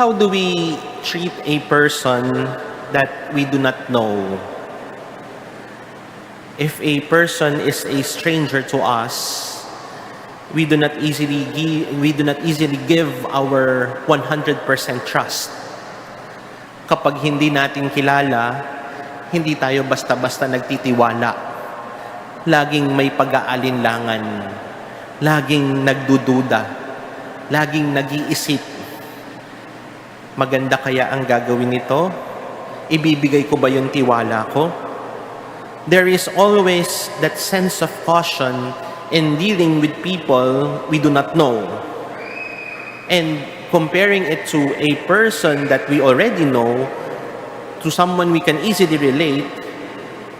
How do we treat a person that we do not know? If a person is a stranger to us, we do not easily give our 100% trust. Kapag hindi natin kilala, hindi tayo basta-basta nagtitiwala. Laging may pag-aalinlangan, laging nagdududa, laging nag-iisip. Maganda kaya ang gagawin nito? Ibibigay ko ba yung tiwala ko? There is always that sense of caution in dealing with people we do not know. And comparing it to a person that we already know, to someone we can easily relate,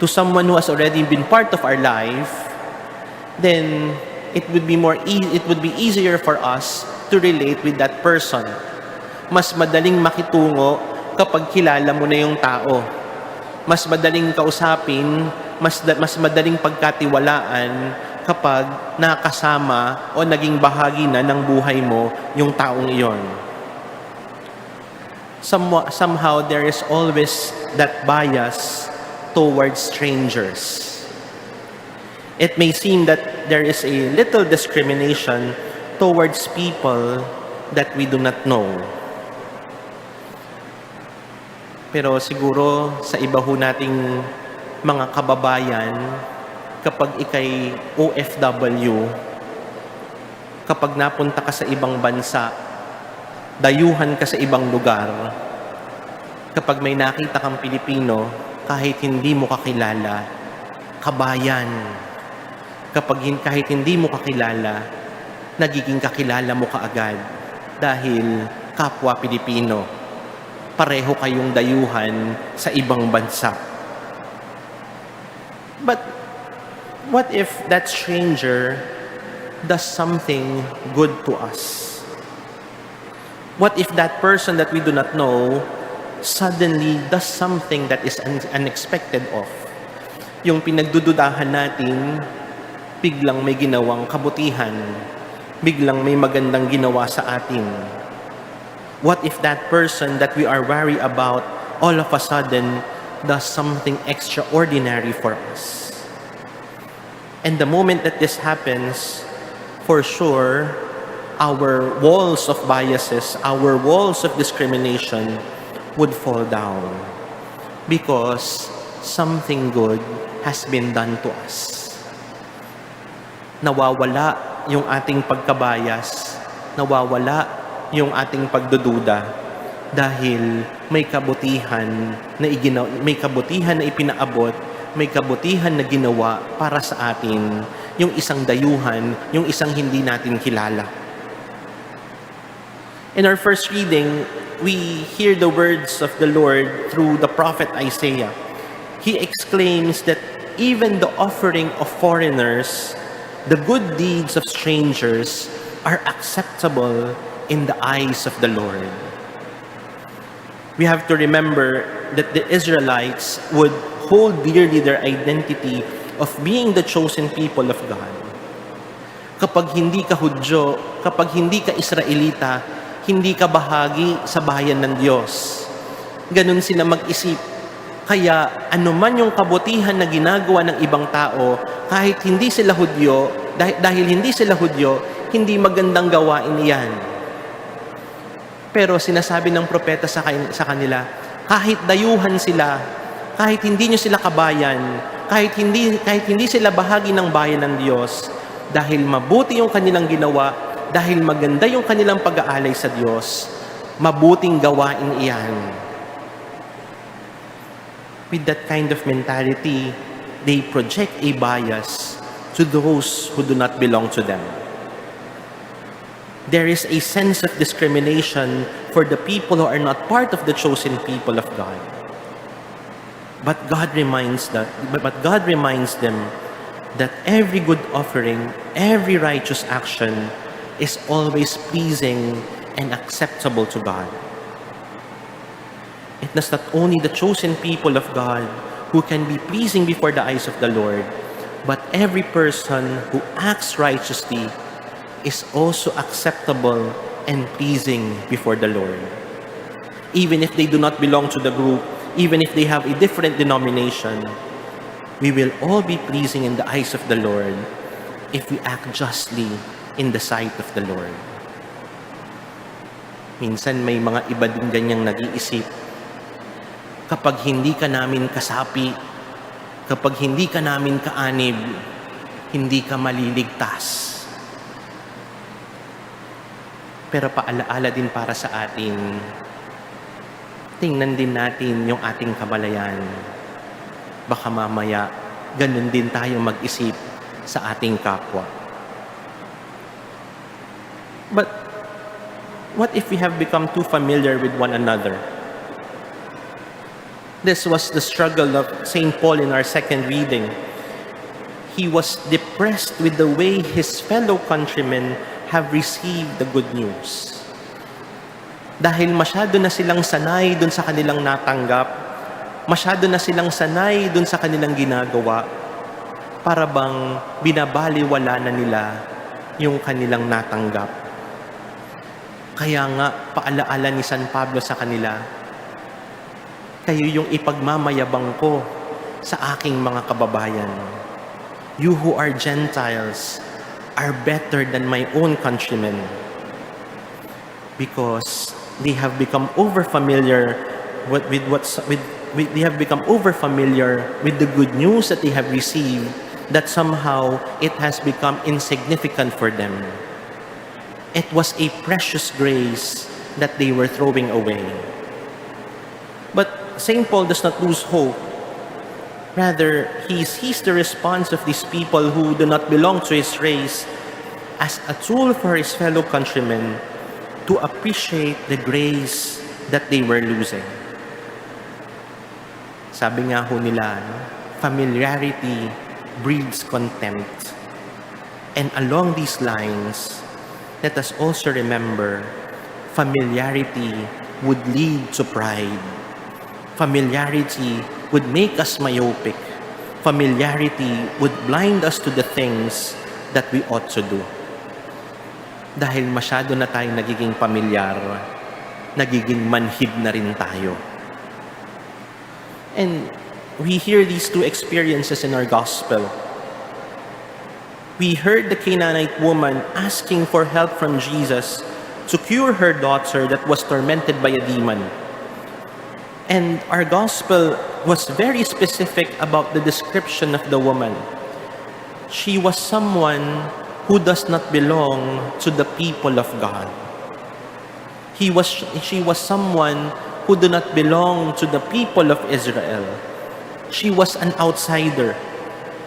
to someone who has already been part of our life, then it would be easier for us to relate with that person. Mas madaling makitungo kapag kilala mo na yung tao. Mas madaling kausapin, mas madaling pagkatiwalaan kapag nakasama o naging bahagi na ng buhay mo yung taong iyon. Somehow there is always that bias towards strangers. It may seem that there is a little discrimination towards people that we do not know. Pero siguro sa iba ho nating mga kababayan, kapag ikay OFW, kapag napunta ka sa ibang bansa, dayuhan ka sa ibang lugar, kapag may nakita kang Pilipino, kahit hindi mo kakilala, kabayan. Kahit hindi mo kakilala, nagiging kakilala mo kaagad dahil kapwa Pilipino. Pareho kayong dayuhan sa ibang bansa. But what if that stranger does something good to us? What if that person that we do not know suddenly does something that is unexpected of? Yung pinagdududahan natin, biglang may ginawang kabutihan, biglang may magandang ginawa sa atin. What if that person that we are worried about all of a sudden does something extraordinary for us? And the moment that this happens, for sure, our walls of biases, our walls of discrimination would fall down because something good has been done to us. Nawawala yung ating pagkabayas, nawawala yung ating pagdududa dahil may kabutihan na ipinaabot, may kabutihan na ginawa para sa atin yung isang dayuhan, yung isang hindi natin kilala. In our first reading, we hear the words of the Lord through the prophet Isaiah. He exclaims that even the offering of foreigners, the good deeds of strangers are acceptable in the eyes of the Lord. We have to remember that the Israelites would hold dearly their identity of being the chosen people of God. Kapag hindi ka Hudyo, kapag hindi ka Israelita, hindi ka bahagi sa bayan ng Diyos. Ganun sila mag-isip. Kaya anuman yung kabutihan na ginagawa ng ibang tao, kahit hindi sila Hudyo, dahil hindi sila Hudyo, hindi magandang gawain iyan. Pero sinasabi ng propeta sa kanila, kahit dayuhan sila, kahit hindi nyo sila kabayan, kahit hindi sila bahagi ng bayan ng Diyos, dahil mabuti yung kanilang ginawa, dahil maganda yung kanilang pag-aalay sa Diyos, mabuting gawain iyan. With that kind of mentality, they project a bias to those who do not belong to them. There is a sense of discrimination for the people who are not part of the chosen people of God. But God reminds them that every good offering, every righteous action is always pleasing and acceptable to God. It is not only the chosen people of God who can be pleasing before the eyes of the Lord, but every person who acts righteously is also acceptable and pleasing before the Lord. even if they do not belong to the group, even if they have a different denomination, we will all be pleasing in the eyes of the Lord if we act justly in the sight of the Lord. Minsan may mga iba din ganyang nag-iisip. Kapag hindi ka namin kasapi, kapag hindi ka namin kaanib, hindi ka maliligtas. Pero paalaala din para sa atin, tingnan din natin yung ating kamalayan. Baka mamaya, ganun din tayo mag-isip sa ating kapwa. But what if we have become too familiar with one another? This was the struggle of St. Paul in our second reading. He was depressed with the way his fellow countrymen have received the good news. Dahil masyado na silang sanay dun sa kanilang natanggap, masyado na silang sanay dun sa kanilang ginagawa, para bang binabaliwala na nila yung kanilang natanggap. Kaya nga, paalaala ni San Pablo sa kanila, kayo yung ipagmamayabang ko sa aking mga kababayan. You who are Gentiles are better than my own countrymen, because they have become overfamiliar with they have become overfamiliar with the good news that they have received, that somehow it has become insignificant for them. It was a precious grace that they were throwing away. But St. Paul does not lose hope. Rather, he sees the response of these people who do not belong to his race as a tool for his fellow countrymen to appreciate the grace that they were losing. Sabi nga ho nila, familiarity breeds contempt. And along these lines, let us also remember, familiarity would lead to pride. Familiarity would make us myopic. Familiarity would blind us to the things that we ought to do. Dahil masyado na tayong nagiging pamilyar, nagiging manhid na rin tayo. And we hear these two experiences in our gospel. We heard the Canaanite woman asking for help from Jesus to cure her daughter that was tormented by a demon. And our gospel was very specific about the description of the woman. She was someone who does not belong to the people of God. She was someone who do not belong to the people of Israel. She was an outsider.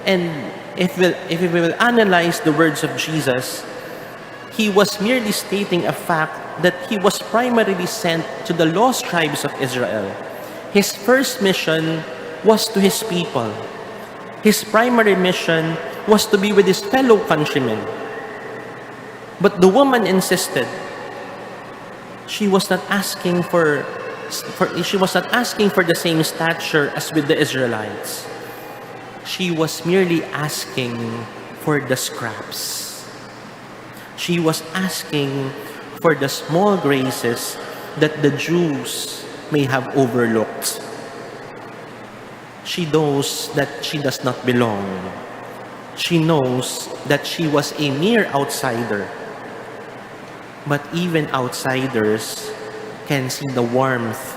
And if we will analyze the words of Jesus, he was merely stating a fact that he was primarily sent to the lost tribes of Israel. His first mission was to his people. His primary mission was to be with his fellow countrymen. But the woman insisted. She was not asking for the same stature as with the Israelites. She was merely asking for the scraps. She was asking for the small graces that the Jews may have overlooked. She knows that she does not belong. She knows that she was a mere outsider. But even outsiders can see the warmth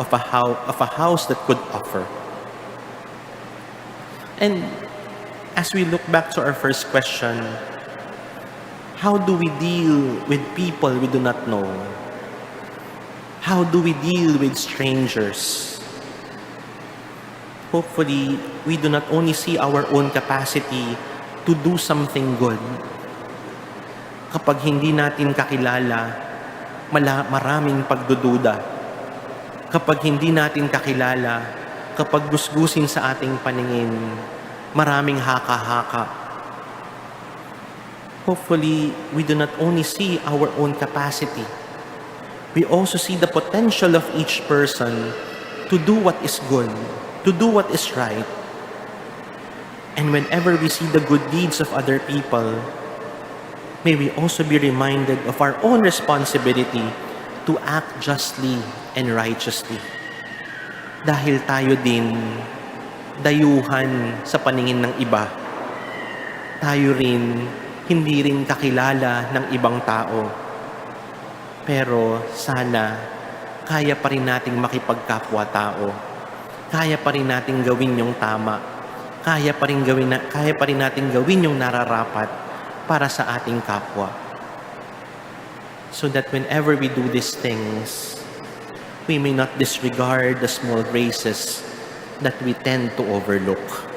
of a house that could offer. And as we look back to our first question, how do we deal with people we do not know? How do we deal with strangers? Hopefully, we do not only see our own capacity to do something good. Kapag hindi natin kakilala, maraming pagdududa. Kapag hindi natin kakilala, kapag gusgusin sa ating paningin, maraming haka-haka. Hopefully, we do not only see our own capacity, we also see the potential of each person to do what is good, to do what is right. And whenever we see the good deeds of other people, may we also be reminded of our own responsibility to act justly and righteously. Dahil tayo din dayuhan sa paningin ng iba, tayo rin hindi rin kakilala ng ibang tao. Pero sana kaya pa rin nating makipagkapwa-tao. Kaya pa rin nating gawin yung tama. Kaya pa rin nating gawin yung nararapat para sa ating kapwa. So that whenever we do these things, we may not disregard the small graces that we tend to overlook.